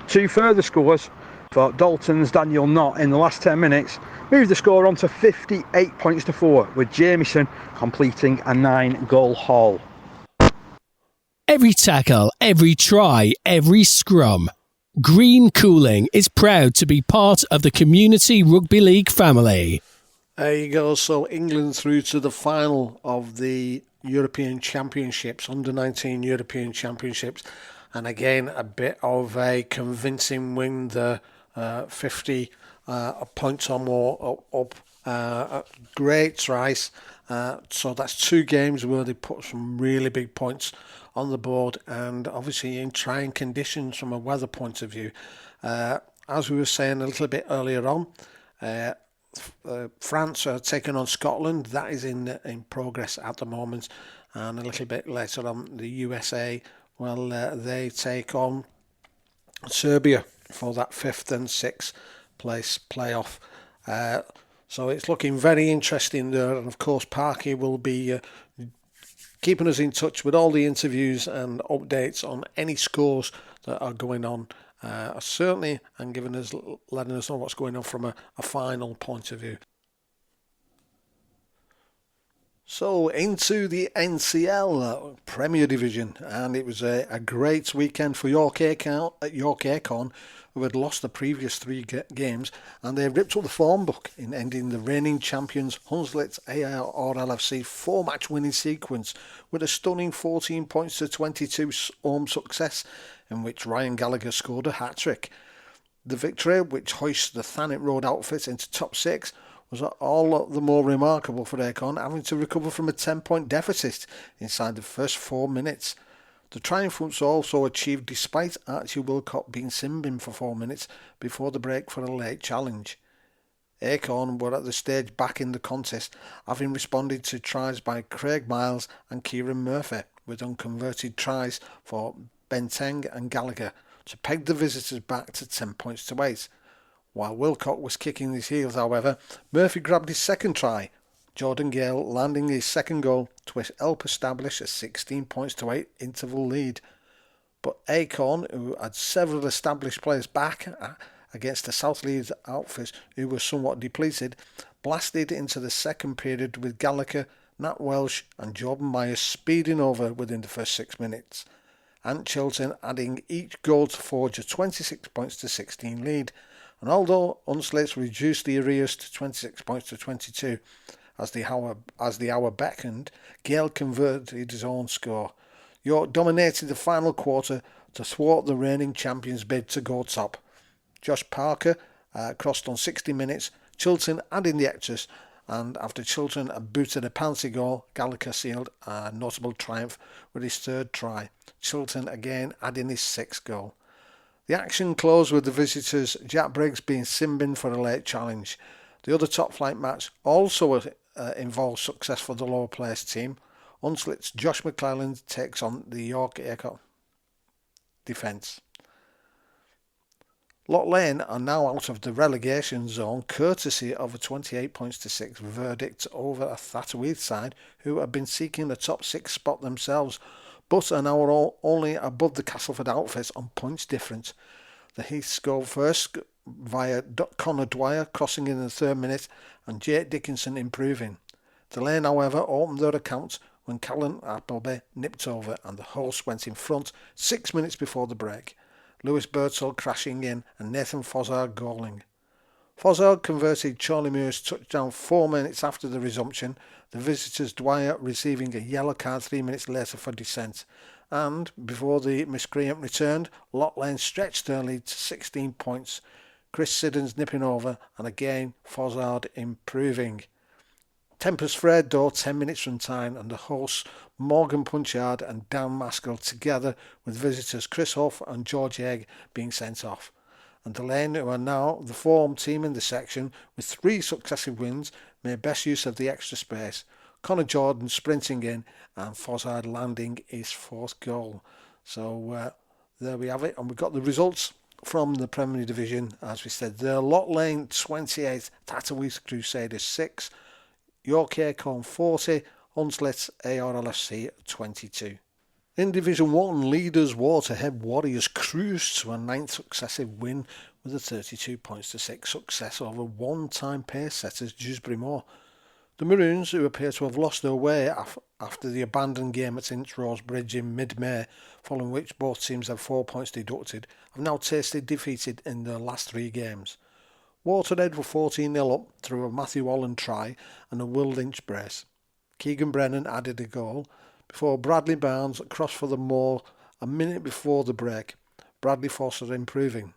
Two further scores for Dalton's Daniel Knott in the last 10 minutes moved the score on to 58 points to 4, with Jameson completing a 9-goal haul. Every tackle, every try, every scrum. Green Cooling is proud to be part of the Community Rugby League family. There you go. So England through to the final of the European Championships, under-19 European Championships. And again, a bit of a convincing win there, 50 points or more up. Great tries. So that's 2 games where they put some really big points on the board, and obviously in trying conditions from a weather point of view. As we were saying a little bit earlier on, France are taking on Scotland. That is in progress at the moment. And a little bit later on, the USA, well, they take on Serbia for that 5th and 6th place playoff. So it's looking very interesting there. And of course, Parky will be keeping us in touch with all the interviews and updates on any scores that are going on, certainly, and letting us know what's going on from a final point of view. So into the NCL Premier Division, and it was a great weekend for York Acorn, who had lost the previous 3 games, and they ripped up the form book in ending the reigning champions Hunslet's ARLFC 4-match winning sequence with a stunning 14 points to 22 home success, in which Ryan Gallagher scored a hat-trick. The victory, which hoists the Thanet Road outfit into top 6, was all the more remarkable for Acorn, having to recover from a 10-point deficit inside the first 4 minutes. The triumph was also achieved despite Archie Wilcott being sin-binned for 4 minutes before the break for a late challenge. Acorn were at the stage back in the contest, having responded to tries by Craig Miles and Kieran Murphy, with unconverted tries for Benteng and Gallagher, to peg the visitors back to 10 points to 8. While Wilcott was kicking his heels, however, Murphy grabbed his second try, Jordan Gale landing his second goal to help establish a 16 points to 8 interval lead. But Acorn, who had several established players back against the South Leeds outfits who were somewhat depleted, blasted into the second period with Gallagher, Nat Welsh and Jordan Myers speeding over within the first 6 minutes. Ant Chilton adding each goal to forge a 26 points to 16 lead. And although Hunslet's reduced the arrears to 26 points to 22, as the hour beckoned, Gale converted his own score. York dominated the final quarter to thwart the reigning champions' bid to go top. Josh Parker crossed on 60 minutes, Chilton adding the extras, and after Chilton had booted a penalty goal, Gallagher sealed a notable triumph with his 3rd try, Chilton again adding his 6th goal. The action closed with the visitors Jack Briggs being sin-binned for a late challenge. The other top-flight match also involves success for the lower-placed team. Hunslet's Josh McClelland takes on the York Acorn defence. Loch Lane are now out of the relegation zone courtesy of a 28 points to 6 verdict over a Thatterweath side who have been seeking the top 6 spot themselves, but are now only above the Castleford outfits on points difference. The Heaths scored first via Connor Dwyer crossing in the 3rd minute and Jake Dickinson improving. The Lane, however, opened their account when Callan Appleby nipped over and the hosts went in front 6 minutes before the break. Lewis Birdsall crashing in and Nathan Fozzard goaling. Fozzard converted Charlie Muir's touchdown 4 minutes after the resumption, the visitors Dwyer receiving a yellow card 3 minutes later for dissent. And before the miscreant returned, Loch Lane stretched their lead to 16 points. Chris Siddons nipping over and again Fozzard improving. Tempers flared though 10 minutes from time and the hosts Morgan Punchard and Dan Maskell together with visitors Chris Huff and George Egg being sent off. And the Lane, who are now the form team in the section with 3 successive wins, made best use of the extra space. Connor Jordan sprinting in and Fozzard landing his 4th goal. So there we have it, and we've got the results from the Premier Division. As we said, the Loch Lane 28, Thatterweath Crusaders 6, York Acorn 40, Hunslet's ARLFC 22. In Division 1, leaders Waterhead Warriors cruised to a 9th successive win with a 32 points to 6 success over one-time pace setters Dewsbury Moor. The Maroons, who appear to have lost their way after the abandoned game at Ince Rose Bridge in mid-May, following which both teams had 4 points deducted, have now tasted defeated in their last 3 games. Waterhead were 14-0 up through a Matthew Holland try and a Will Lynch brace. Keegan Brennan added a goal before Bradley Barnes crossed for the Moor a minute before the break, Bradley Foster improving.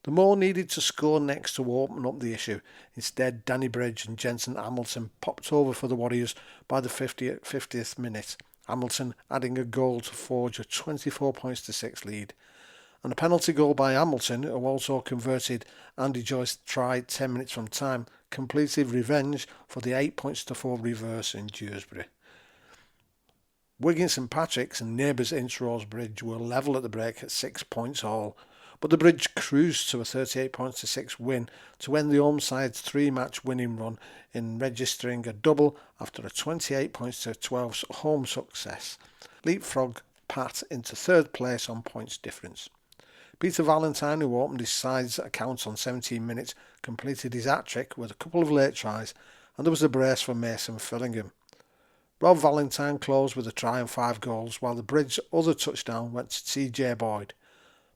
The Moor needed to score next to open up the issue. Instead, Danny Bridge and Jensen Hamilton popped over for the Warriors by the 50th minute, Hamilton adding a goal to forge a 24 points to 6 lead. And a penalty goal by Hamilton, who also converted Andy Joyce's try 10 minutes from time, completed revenge for the 8 points to 4 reverse in Dewsbury. Wigan St Patrick's and neighbours Ince Rose Bridge were level at the break at 6 points all, but the Bridge cruised to a 38-6 win to end the home side's 3-match winning run in registering a double after a 28-12 home success. Leapfrog Pat into third place on points difference. Peter Valentine, who opened his side's accounts on 17 minutes, completed his hat-trick with a couple of late tries, and there was a brace for Mason Fillingham. Rob Valentine closed with a try and 5 goals, while the Bridge's other touchdown went to TJ Boyd.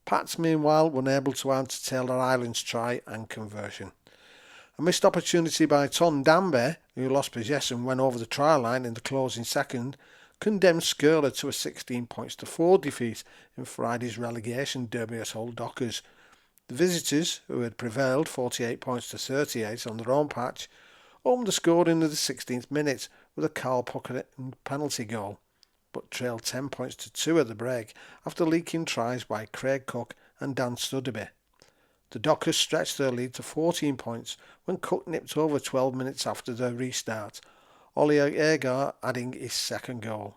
Pats, meanwhile, were unable to add to Taylor Island's try and conversion. A missed opportunity by Tom Danby, who lost possession when over the try line in the closing second, condemned Skirler to a 16-4 defeat in Friday's relegation derby at Hull Dockers. The visitors, who had prevailed 48-38 on their own patch, opened the scoring in the 16th minute with a Carl Puckett penalty goal, but trailed 10-2 at the break after leaking tries by Craig Cook and Dan Studeby. The Dockers stretched their lead to 14 points when Cook nipped over 12 minutes after their restart, Ollie Agar adding his second goal.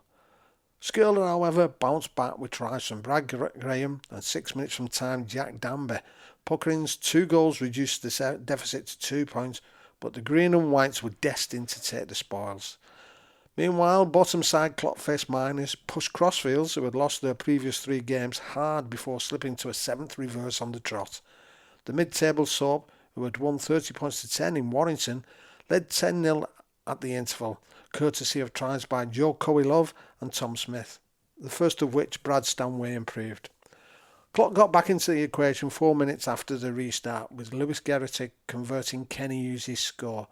Skirler, however, bounced back with tries from Brad Graham and 6 minutes from time Jack Danby. Puckering's 2 goals reduced the deficit to 2 points, but the Green and Whites were destined to take the spoils. Meanwhile, bottom side Clotface Miners pushed Crossfields, who had lost their previous 3 games, hard before slipping to a 7th reverse on the trot. The mid-table Soap, who had won 30-10 in Warrington, led 10-0 at the interval, courtesy of tries by Joe Cowie-Love and Tom Smith, the first of which Brad Stanway improved. Clock got back into the equation 4 minutes after the restart, with Lewis Geraghty converting Kenny Hughes' score,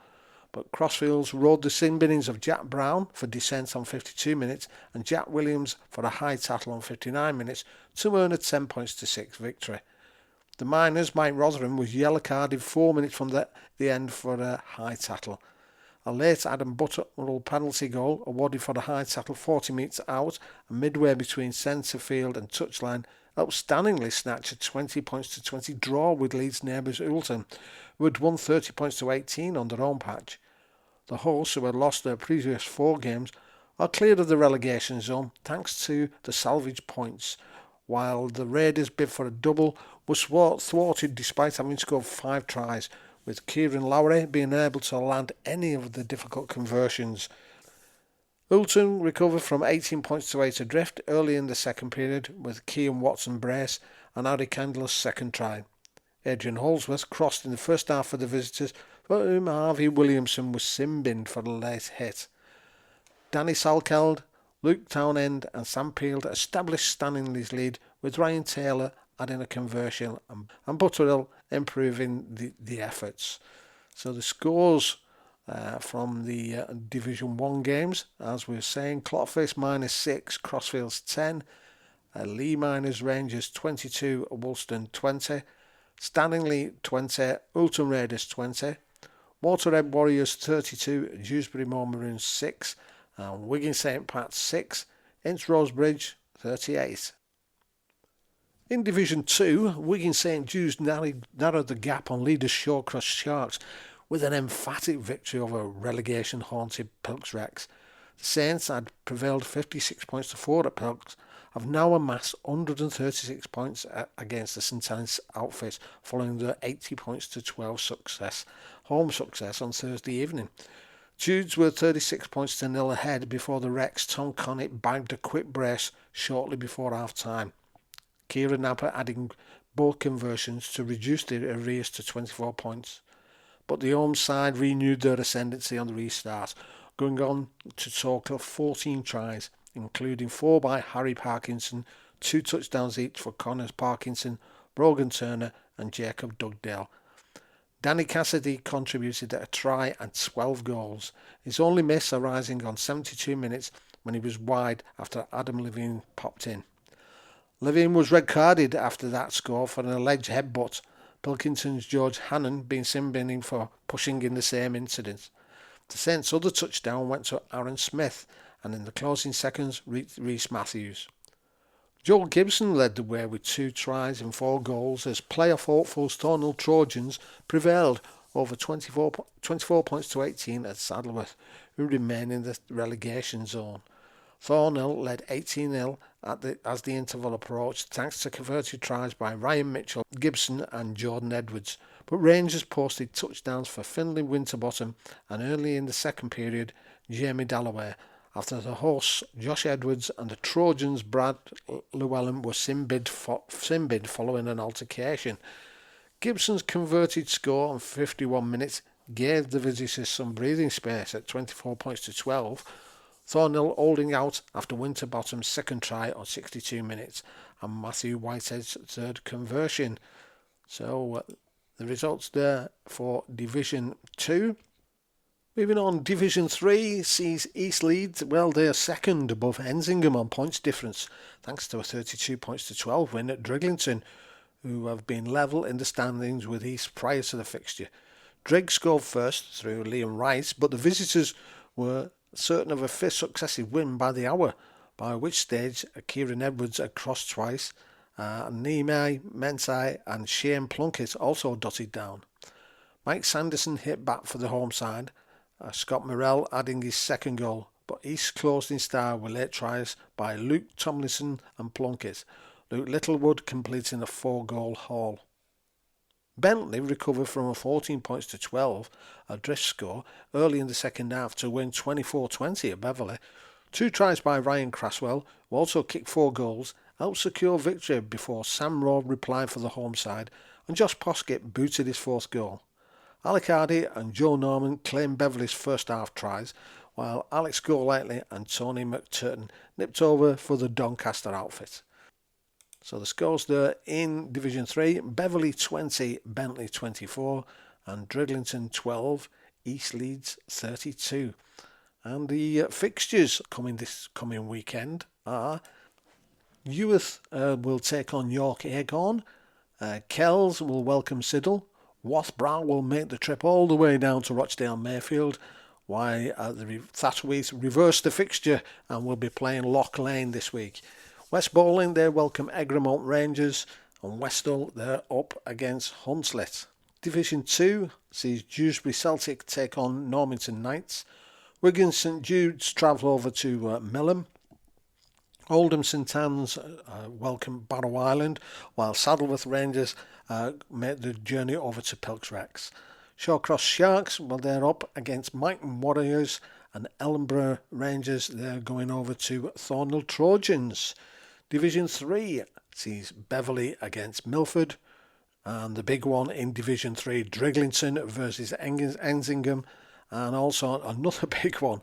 but Crossfields rode the sin binnings of Jack Brown for descent on 52 minutes and Jack Williams for a high tackle on 59 minutes to earn a 10-6 victory. The Miners' Mike Rotherham was yellow carded 4 minutes from the end for a high tackle. A late Adam Butterall penalty goal awarded for a high tackle 40 metres out and midway between centre field and touchline outstandingly snatched a 20-20 draw with Leeds neighbours Oulton, who had won 30-18 on their own patch. The hosts, who had lost their previous 4 games, are cleared of the relegation zone thanks to the salvage points, while the Raiders' bid for a double was thwarted despite having scored 5 tries, with Kieran Lowry being able to land any of the difficult conversions. Oulton recovered from 18 points to 8 adrift early in the second period with Kean Watson brace and Harry Candler's second try. Adrian Holsworth crossed in the first half for the visitors, for whom Harvey Williamson was sin-binned for a late hit. Danny Salkeld, Luke Townend and Sam Peeld established Stanley's lead, with Ryan Taylor adding a conversion and Butterill improving the efforts. So the scores from the Division 1 games, as we were saying, Clotface Miners 6, Crossfields 10, Lee Miners Rangers 22, Woolston 20, Stanley 20, Oulton Raiders 20, Waterhead Warriors 32, Dewsbury Moor Maroons 6, and Wigan St Pat's 6, Ince Rosebridge 38. In Division 2, Wigan St Jude's narrowed the gap on leaders Shawcross Sharks with an emphatic victory over relegation-haunted Pilks Rex. The Saints had prevailed 56-4 at Pilks, have now amassed 136 points against the St Helens outfit following their 80-12 home success on Thursday evening. Judes were 36-0 ahead before the Rex Tom Connick bagged a quick brace shortly before half-time. Kieran Napper adding both conversions to reduce the arrears to 24 points. But the home side renewed their ascendancy on the restart, going on to total 14 tries, including 4 by Harry Parkinson, 2 touchdowns each for Connor Parkinson, Brogan Turner and Jacob Dugdale. Danny Cassidy contributed a try and 12 goals, his only miss arising on 72 minutes when he was wide after Adam Levine popped in. Levine was red-carded after that score for an alleged headbutt, Pilkington's George Hannon being sin-binning for pushing in the same incident. The Saints' other touchdown went to Aaron Smith, and in the closing seconds, Rhys Matthews. Joel Gibson led the way with 2 tries and 4 goals as playoff hopefuls Thornhill Trojans prevailed over 24 points to 18 at Saddleworth, who remain in the relegation zone. Thornhill led 18-0 as the interval approached, thanks to converted tries by Ryan Mitchell, Gibson and Jordan Edwards. But Rangers posted touchdowns for Finlay Winterbottom and early in the second period, Jamie Dalloway, after the hosts Josh Edwards and the Trojans Brad Llewellyn were sin-bid following an altercation. Gibson's converted score on 51 minutes gave the visitors some breathing space at 24 points to 12. Thornhill holding out after Winterbottom's second try on 62 minutes and Matthew Whitehead's third conversion. So the results there for Division 2. Moving on, Division 3 sees East Leeds, well, they're second above Ensingham on points difference, thanks to a 32 points to 12 win at Driglington, who have been level in the standings with East prior to the fixture. Drigg scored first through Liam Rice, but the visitors were certain of a fifth successive win by the hour, by which stage Kieran Edwards had crossed twice, Nimai Mensai and Shane Plunkett also dotted down. Mike Sanderson hit back for the home side, Scott Morrell adding his second goal, but East closed in style with late tries by Luke Tomlinson and Plunkett, Luke Littlewood completing a 4-goal haul. Bentley recovered from a 14 points to 12 adrift score early in the second half to win 24-20 at Beverley. 2 tries by Ryan Craswell, who also kicked 4 goals, helped secure victory before Sam Rowe replied for the home side and Josh Poskett booted his 4th goal. Alec Hardy and Joe Norman claimed Beverley's first half tries, while Alex Golightly and Tony McTurton nipped over for the Doncaster outfit. So the scores there in Division 3, Beverley 20, Bentley 24 and Driglington 12, East Leeds 32. And the fixtures this coming weekend are Youth will take on York Acorn, Kells will welcome Siddal, Wathbrow will make the trip all the way down to Rochdale Mayfield, while the Thatchweeds reverse the fixture and will be playing Loch Lane this week. West Bowling, they welcome Egremont Rangers, and Westall, they're up against Hunslet. Division 2 sees Dewsbury Celtic take on Normanton Knights. Wigan St Jude's travel over to Millham. Oldham St Anne's welcome Barrow Island, while Saddleworth Rangers make the journey over to Pilks Rex. Shawcross Sharks, well, they're up against Mighton Warriors, and Ellenborough Rangers, they're going over to Thornhill Trojans. Division 3 sees Beverley against Milford, and the big one in Division 3, Driglington versus Ensingham, and also another big one,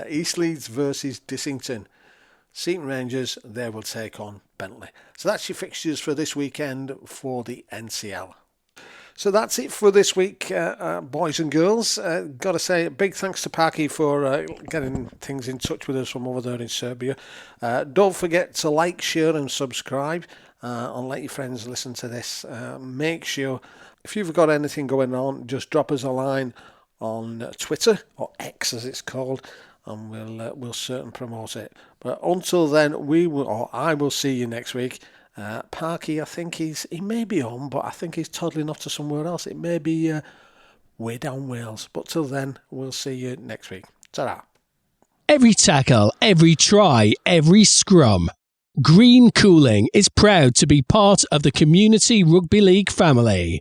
East Leeds versus Dissington. Seaton Rangers, they will take on Bentley. So that's your fixtures for this weekend for the NCL. So that's it for this week, boys and girls. Got to say, big thanks to Parky for getting things in touch with us from over there in Serbia. Don't forget to like, share and subscribe and let your friends listen to this. Make sure, if you've got anything going on, just drop us a line on Twitter, or X as it's called, and we'll certainly promote it. But until then, I will see you next week. Parky, I think he may be on, but I think he's toddling off to somewhere else. It may be way down Wales. But till then, we'll see you next week. Ta-ra. Every tackle, every try, every scrum. Green Cooling is proud to be part of the Community Rugby League family.